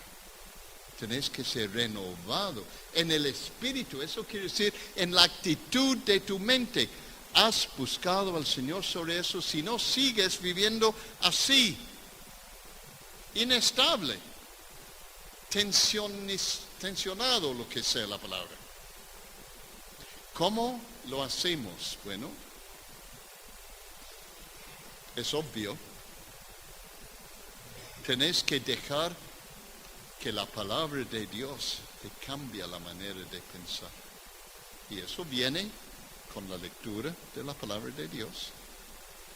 Tenés que ser renovado en el espíritu. Eso quiere decir en la actitud de tu mente. ¿Has buscado al Señor sobre eso? Si no, sigues viviendo así, inestable, tensionado, lo que sea la palabra. ¿Cómo lo hacemos? Bueno, es obvio. Tenés que dejar que la palabra de Dios te cambie la manera de pensar. Y eso viene con la lectura de la palabra de Dios.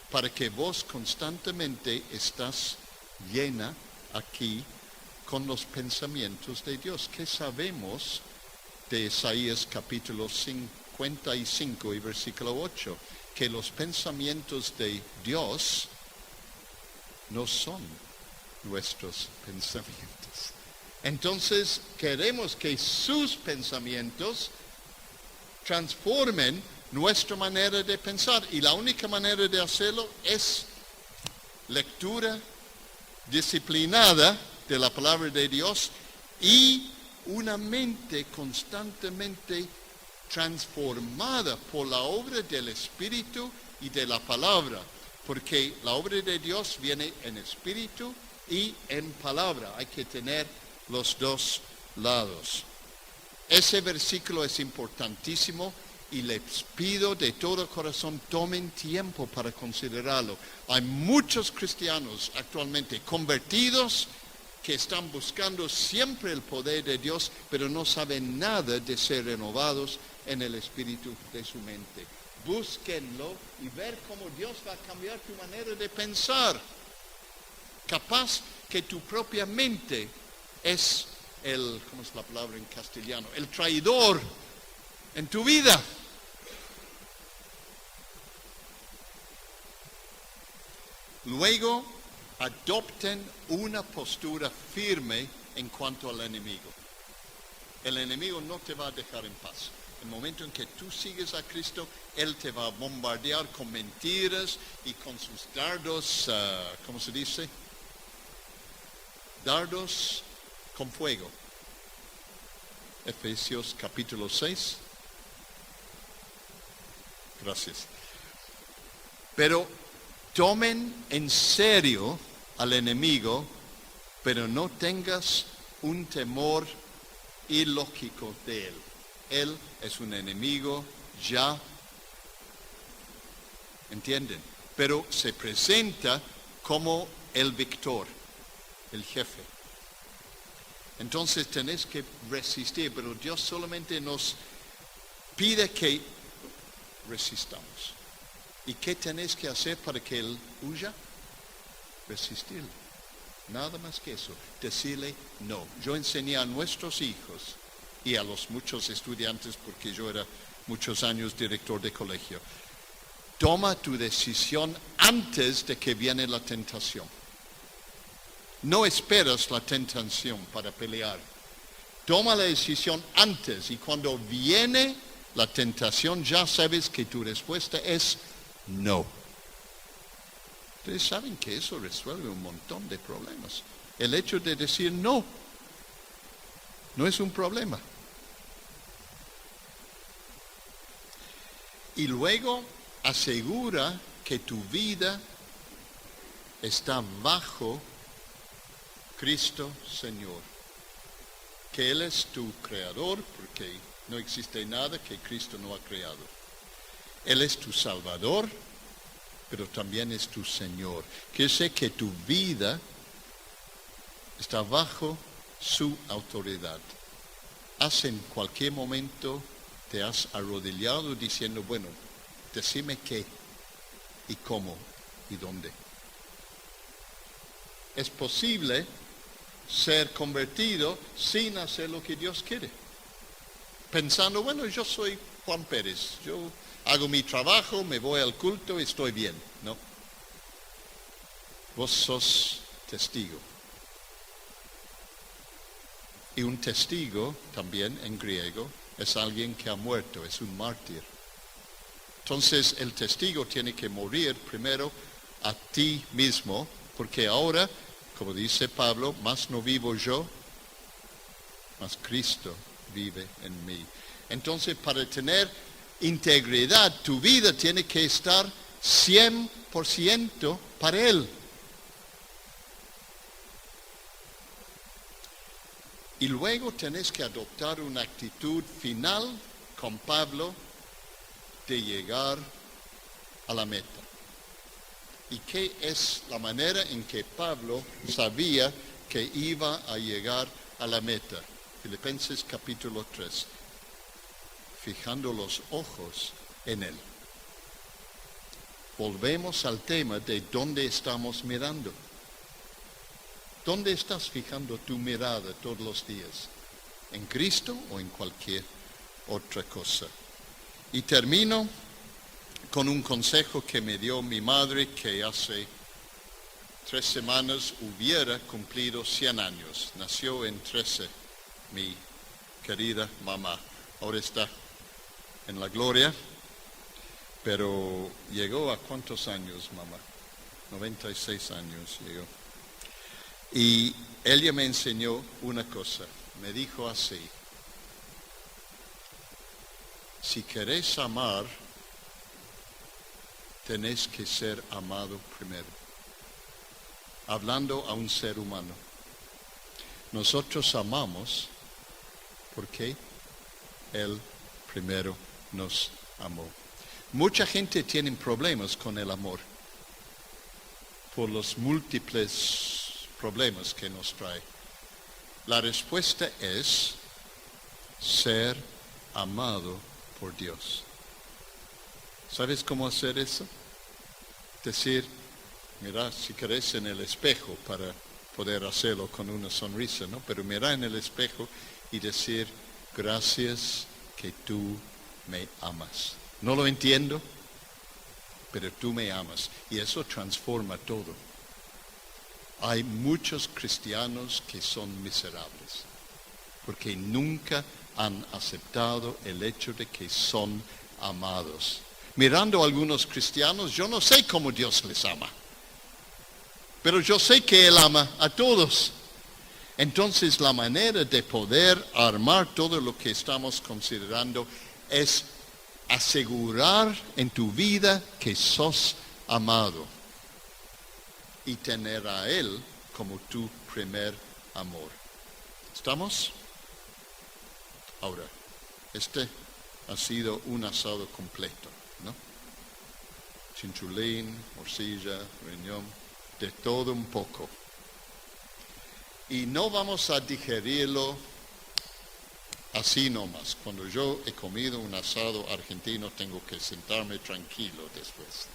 Para que vos constantemente estás llena aquí con los pensamientos de Dios. ¿Qué sabemos de Isaías capítulo 55 y versículo 8? Que los pensamientos de Dios no son nuestros pensamientos. Entonces queremos que sus pensamientos transformen nuestra manera de pensar, y la única manera de hacerlo es lectura disciplinada de la palabra de Dios y una mente constantemente transformada por la obra del Espíritu y de la palabra, porque la obra de Dios viene en espíritu y en palabra. Hay que tener los dos lados. Ese versículo es importantísimo y les pido de todo corazón, tomen tiempo para considerarlo. Hay muchos cristianos actualmente convertidos que están buscando siempre el poder de Dios, pero no saben nada de ser renovados en el espíritu de su mente. Búsquenlo y ver cómo Dios va a cambiar tu manera de pensar. Capaz que tu propia mente es ¿cómo es la palabra en castellano? El traidor en tu vida. Luego, adopten una postura firme en cuanto al enemigo. El enemigo no te va a dejar en paz. El momento en que tú sigues a Cristo, Él te va a bombardear con mentiras y con sus dardos, ¿cómo se dice? Dardos con fuego. Efesios capítulo 6. Gracias. Pero tomen en serio al enemigo, pero no tengas un temor ilógico de él. Él es un enemigo ya, ¿entienden? Pero se presenta como el victor, el jefe. Entonces tenés que resistir, pero Dios solamente nos pide que resistamos. ¿Y qué tenés que hacer para que Él huya? Resistir. Nada más que eso. Decirle no. Yo enseñé a nuestros hijos y a los muchos estudiantes, porque yo era muchos años director de colegio. Toma tu decisión antes de que viene la tentación. No esperas la tentación para pelear. Toma la decisión antes, y cuando viene la tentación ya sabes que tu respuesta es no. Ustedes saben que eso resuelve un montón de problemas. El hecho de decir no es un problema. Y luego asegura que tu vida está bajo Cristo Señor, que Él es tu creador, porque no existe nada que Cristo no ha creado. Él es tu Salvador, pero también es tu Señor. Quiere decir que tu vida está bajo su autoridad. En cualquier momento te has arrodillado diciendo, bueno, decime qué y cómo y dónde. Es posible ser convertido sin hacer lo que Dios quiere. Pensando, bueno, yo soy Juan Pérez, yo hago mi trabajo, me voy al culto y estoy bien. No. Vos sos testigo. Y un testigo también en griego es alguien que ha muerto, es un mártir. Entonces el testigo tiene que morir primero a ti mismo, porque ahora, como dice Pablo, más no vivo yo, mas Cristo vive en mí. Entonces, para tener integridad, tu vida tiene que estar 100% para Él. Y luego tenés que adoptar una actitud final con Pablo de llegar a la meta. ¿Y qué es la manera en que Pablo sabía que iba a llegar a la meta? Filipenses capítulo 3. Fijando los ojos en Él. Volvemos al tema de dónde estamos mirando. ¿Dónde estás fijando tu mirada todos los días? ¿En Cristo o en cualquier otra cosa? Y termino con un consejo que me dio mi madre, que hace 3 semanas hubiera cumplido 100 años. Nació en 13, mi querida mamá. Ahora está en la gloria, pero llegó a ¿cuántos años, mamá? 96 años llegó. Y ella me enseñó una cosa, me dijo así: si querés amar, tenés que ser amado primero. Hablando a un ser humano. Nosotros amamos porque Él primero nos amó. Mucha gente tiene problemas con el amor por los múltiples problemas que nos trae. La respuesta es ser amado por Dios. ¿Sabes cómo hacer eso? Decir, mira, si querés en el espejo para poder hacerlo con una sonrisa, ¿no? Pero mira en el espejo y decir, gracias que tú me amas. No lo entiendo, pero tú me amas. Y eso transforma todo. Hay muchos cristianos que son miserables, porque nunca han aceptado el hecho de que son amados. Mirando a algunos cristianos, yo no sé cómo Dios les ama, pero yo sé que Él ama a todos. Entonces, la manera de poder armar todo lo que estamos considerando es asegurar en tu vida que sos amado y tener a Él como tu primer amor. ¿Estamos? Ahora, este ha sido un asado completo, ¿no? Chinchulín, morcilla, riñón, de todo un poco. Y no vamos a digerirlo así nomás. Cuando yo he comido un asado argentino, tengo que sentarme tranquilo después.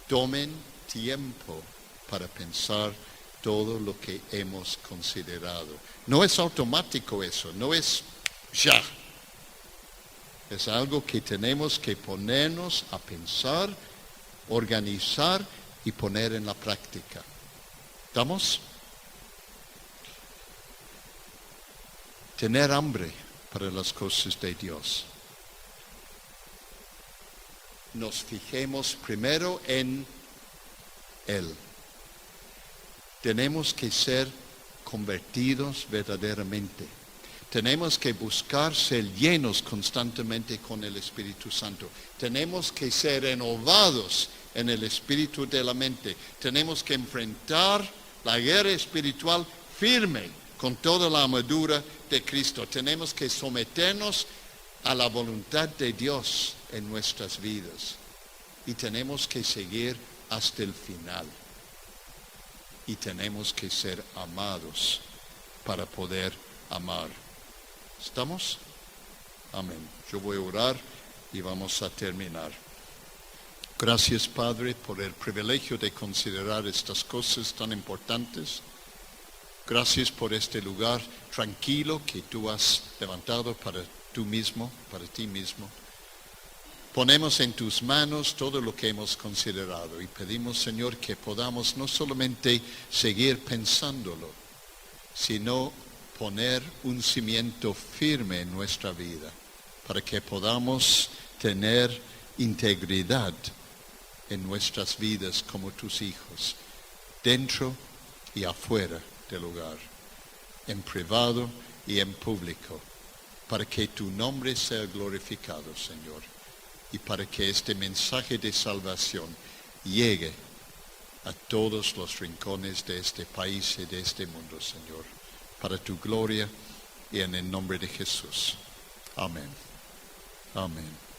Tomen tiempo para pensar todo lo que hemos considerado. No es automático eso, no es ya. Es algo que tenemos que ponernos a pensar, organizar y poner en la práctica. ¿Estamos? Tener hambre para las cosas de Dios. Nos fijemos primero en Él. Tenemos que ser convertidos verdaderamente. Tenemos que buscar ser llenos constantemente con el Espíritu Santo. Tenemos que ser renovados en el espíritu de la mente. Tenemos que enfrentar la guerra espiritual firme con toda la armadura de Cristo. Tenemos que someternos a la voluntad de Dios en nuestras vidas. Y tenemos que seguir hasta el final. Y tenemos que ser amados para poder amar. ¿Estamos? Amén. Yo voy a orar y vamos a terminar. Gracias, Padre, por el privilegio de considerar estas cosas tan importantes. Gracias por este lugar tranquilo que tú has levantado para tú mismo, para ti mismo. Ponemos en tus manos todo lo que hemos considerado y pedimos, Señor, que podamos no solamente seguir pensándolo, sino poner un cimiento firme en nuestra vida para que podamos tener integridad en nuestras vidas como tus hijos, dentro y afuera del hogar, en privado y en público, para que tu nombre sea glorificado, Señor, y para que este mensaje de salvación llegue a todos los rincones de este país y de este mundo, Señor, para tu gloria y en el nombre de Jesús. Amén. Amén.